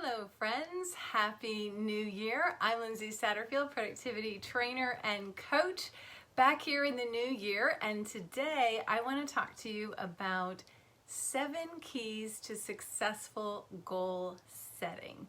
Hello friends, Happy New Year. I'm Lindsay Satterfield, productivity trainer and coach, back here in the new year, and today I want to talk to you about 7 keys to successful goal setting.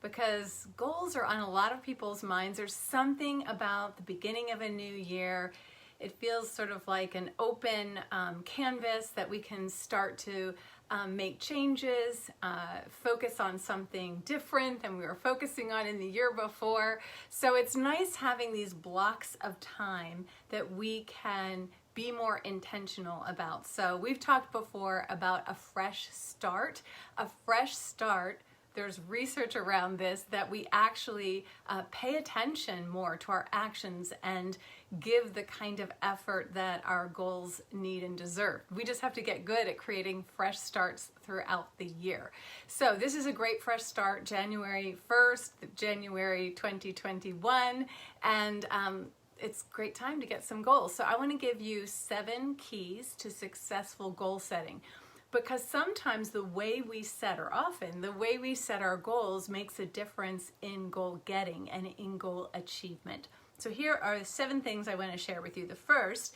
Because goals are on a lot of people's minds. There's something about the beginning of a new year. It feels sort of like an open canvas that we can start to make changes, focus on something different than we were focusing on in the year before. So it's nice having these blocks of time that we can be more intentional about. So we've talked before about a fresh start. A fresh start, there's research around this that we actually pay attention more to our actions and give the kind of effort that our goals need and deserve. We just have to get good at creating fresh starts throughout the year. So this is a great fresh start, January 1st, January 2021, and it's a great time to get some goals. So I want to give you 7 keys to successful goal setting. Because sometimes the way we set, or often the way we set our goals, makes a difference in goal getting and in goal achievement. So here are 7 things I want to share with you. The first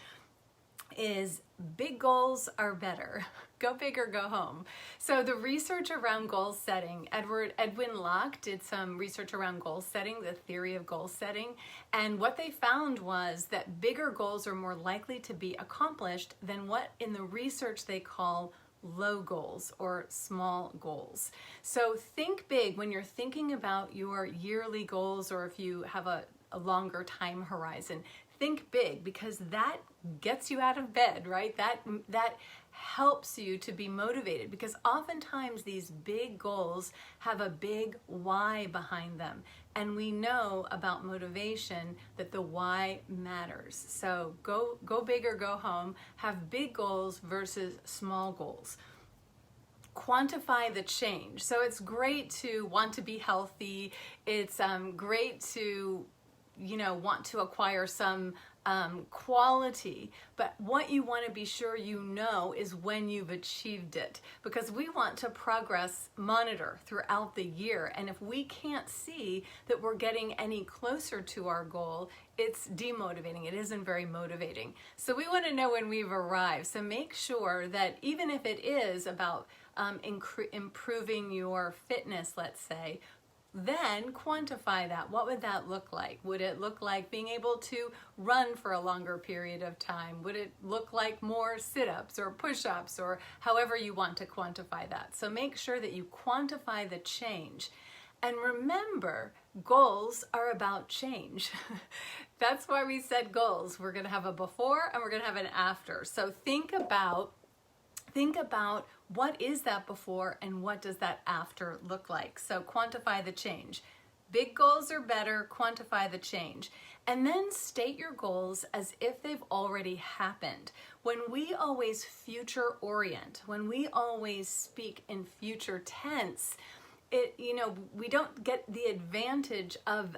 is big goals are better. Go big or go home. So the research around goal setting, Edwin Locke did some research around goal setting, the theory of goal setting, and what they found was that bigger goals are more likely to be accomplished than what in the research they call low goals or small goals. So think big when you're thinking about your yearly goals, or if you have a longer time horizon. Think big, because that gets you out of bed, right? That helps you to be motivated, because oftentimes these big goals have a big why behind them. And we know about motivation that the why matters. So go big or go home. Have big goals versus small goals. Quantify the change. So it's great to want to be healthy. It's great to want to acquire some quality, but what you want to be sure you know is when you've achieved it, because we want to progress monitor throughout the year, and if we can't see that we're getting any closer to our goal, it's demotivating. It isn't very motivating. So we want to know when we've arrived. So make sure that even if it is about improving your fitness, let's say, then quantify that. What would that look like? Would it look like being able to run for a longer period of time? Would it look like more sit-ups or push-ups, or however you want to quantify that? So make sure that you quantify the change. And remember, goals are about change. That's why we set goals. We're going to have a before and we're going to have an after. So think about what is that before and what does that after look like. So quantify the change. Big goals are better, quantify the change. And then state your goals as if they've already happened. When we always future orient, when we always speak in future tense, we don't get the advantage of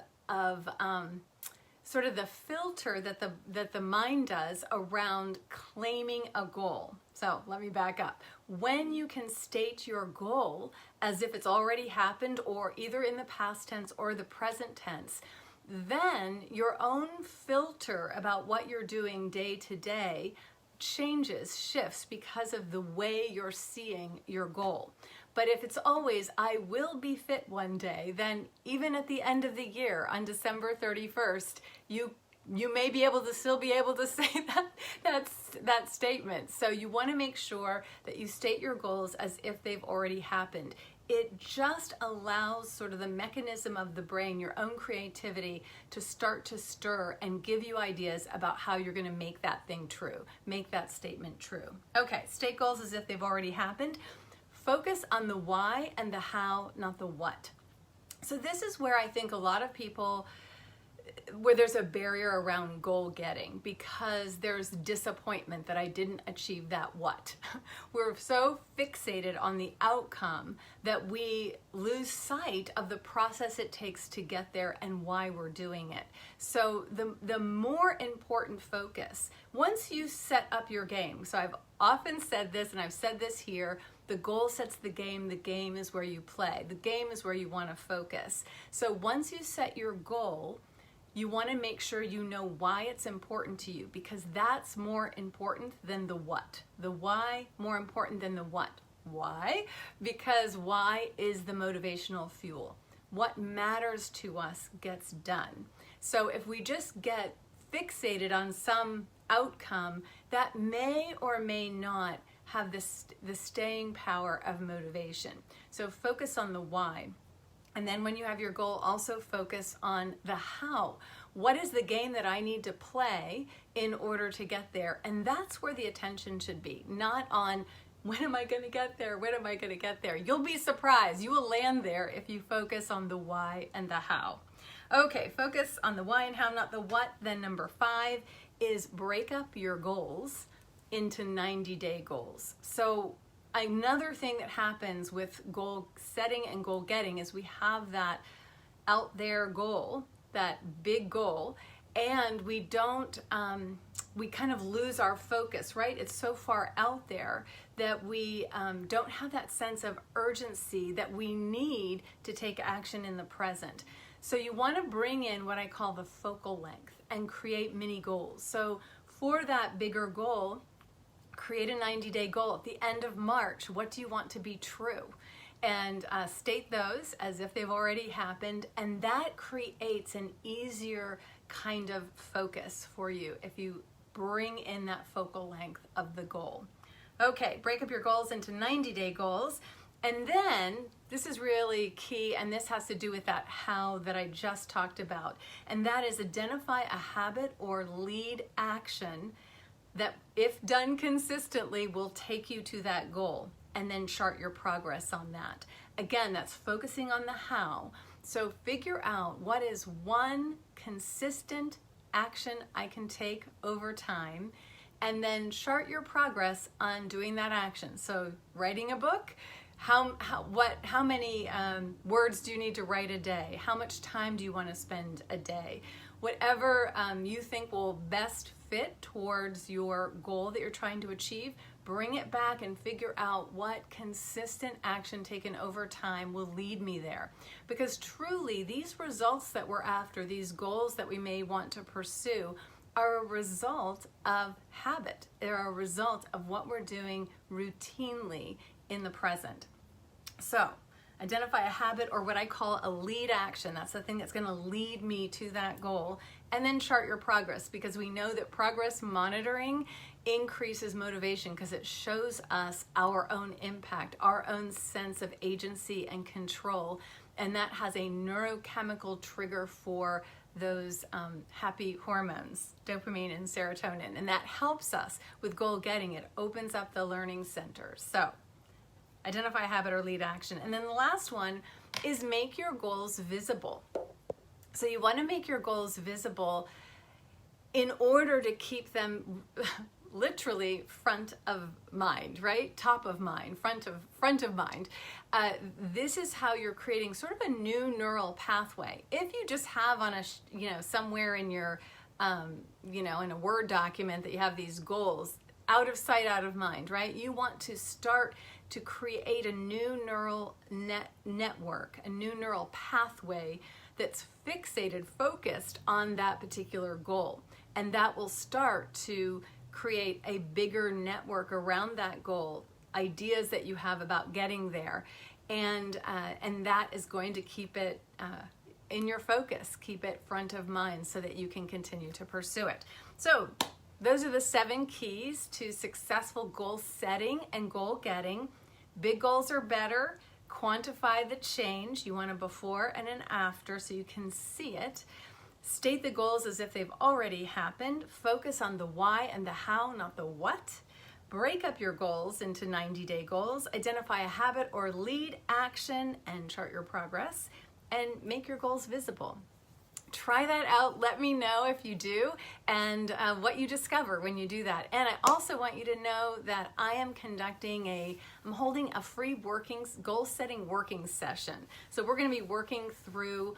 sort of the filter that the mind does around claiming a goal. So let me back up. When you can state your goal as if it's already happened, or either in the past tense or the present tense, then your own filter about what you're doing day to day shifts because of the way you're seeing your goal. But if it's always, I will be fit one day, then even at the end of the year, on December 31st, you may be able to still be able to say that statement. So you want to make sure that you state your goals as if they've already happened. It just allows sort of the mechanism of the brain, your own creativity, to start to stir and give you ideas about how you're going to make that thing true, make that statement true. Okay, state goals as if they've already happened. Focus on the why and the how, not the what. So this is where I think a lot of people, where there's a barrier around goal getting, because there's disappointment that I didn't achieve that what. We're so fixated on the outcome that we lose sight of the process it takes to get there and why we're doing it. So the more important focus, once you set up your game, so I've often said this and I've said this here, The goal sets the game is where you play. The game is where you want to focus. So once you set your goal, you want to make sure you know why it's important to you, because that's more important than the what. The why more important than the what. Why? Because why is the motivational fuel. What matters to us gets done. So if we just get fixated on some outcome, that may or may not have the staying power of motivation. So focus on the why. And then when you have your goal, also focus on the how. What is the game that I need to play in order to get there? And that's where the attention should be, not on when am I going to get there? When am I going to get there? You'll be surprised. You will land there if you focus on the why and the how. Okay, focus on the why and how, not the what. Then number 5 is break up your goals into 90-day goals. So another thing that happens with goal setting and goal getting is we have that out there goal, that big goal, and we don't, we kind of lose our focus, right? It's so far out there that we don't have that sense of urgency that we need to take action in the present. So you want to bring in what I call the focal length and create mini goals. So for that bigger goal, create a 90-day goal. At the end of March, what do you want to be true? And state those as if they've already happened, and that creates an easier kind of focus for you if you bring in that focal length of the goal. Okay, break up your goals into 90-day goals. And then, this is really key, and this has to do with that how that I just talked about. And that is identify a habit or lead action that, if done consistently, will take you to that goal. And then chart your progress on that. Again, that's focusing on the how. So figure out what is one consistent action I can take over time, and then chart your progress on doing that action. So writing a book, how many words do you need to write a day? How much time do you want to spend a day? Whatever you think will best fit towards your goal that you're trying to achieve, bring it back and figure out what consistent action taken over time will lead me there. Because truly, these results that we're after, these goals that we may want to pursue, are a result of habit. They're a result of what we're doing routinely in the present. So identify a habit, or what I call a lead action. That's the thing that's going to lead me to that goal. And then chart your progress, because we know that progress monitoring increases motivation because it shows us our own impact, our own sense of agency and control. And that has a neurochemical trigger for those happy hormones, dopamine and serotonin. And that helps us with goal getting. It opens up the learning center. So identify a habit or lead action. And then the last one is make your goals visible. So you want to make your goals visible in order to keep them literally front of mind, right? Top of mind, front of mind. This is how you're creating sort of a new neural pathway. If you just have on a, somewhere in your, in a Word document that you have these goals, out of sight, out of mind, right? You want to start to create a new neural network, a new neural pathway that's fixated, focused on that particular goal. And that will start to create a bigger network around that goal, ideas that you have about getting there. And that is going to keep it in your focus, keep it front of mind so that you can continue to pursue it. So those are the 7 keys to successful goal setting and goal getting. Big goals are better. Quantify the change. You want a before and an after so you can see it. State the goals as if they've already happened. Focus on the why and the how, not the what. Break up your goals into 90-day goals. Identify a habit or lead action and chart your progress. And make your goals visible. try that out. Let me know if you do and what you discover when you do that. And I also want you to know that I'm holding a free goal setting working session. So we're going to be working through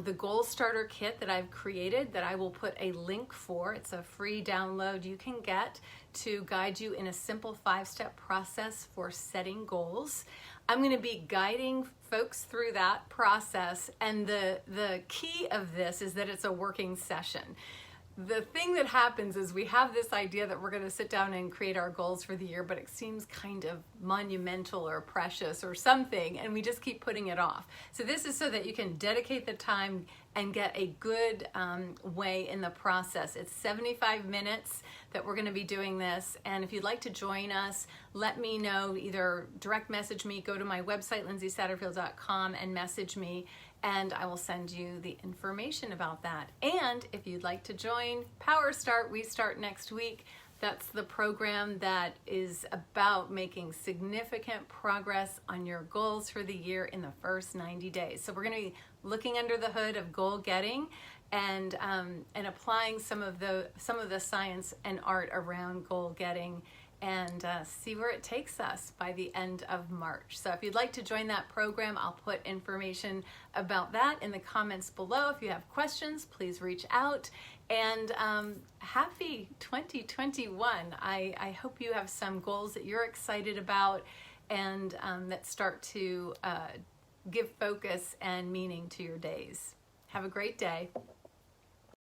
the goal starter kit that I've created that I will put a link for. It's a free download you can get to guide you in a simple 5-step process for setting goals. I'm going to be guiding folks through that process, and the key of this is that it's a working session. The thing that happens is we have this idea that we're going to sit down and create our goals for the year, but it seems kind of monumental or precious or something, and we just keep putting it off. So this is so that you can dedicate the time and get a good way in the process. It's 75 minutes that we're going to be doing this, and if you'd like to join us, let me know. Either direct message me, go to my website, lindseysatterfield.com, and message me, and I will send you the information about that. And if you'd like to join Power Start, we start next week. That's the program that is about making significant progress on your goals for the year in the first 90 days. So we're going to be looking under the hood of goal getting and applying some of the science and art around goal getting, and see where it takes us by the end of March. So if you'd like to join that program, I'll put information about that in the comments below. If you have questions, please reach out. And happy 2021. I hope you have some goals that you're excited about and that start to give focus and meaning to your days. Have a great day.